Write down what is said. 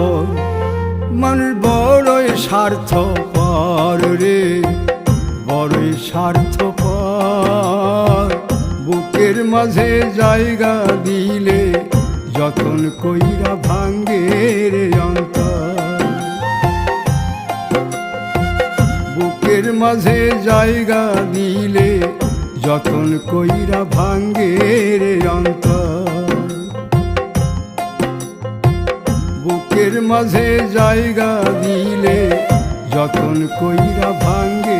স্বার্থপর, মানুষ বড়ই স্বার্থপর রে, বড়ই স্বার্থপর। বুকের মাঝে জায়গা দিলে যতন কইরা ভাঙ্গে রে অন্তর। বুকের মাঝে জায়গা দিলে যতন কইরা ভাঙ্গে রে অন্তর। বুকের মাঝে জায়গা দিলে যতন কইরা ভাঙ্গে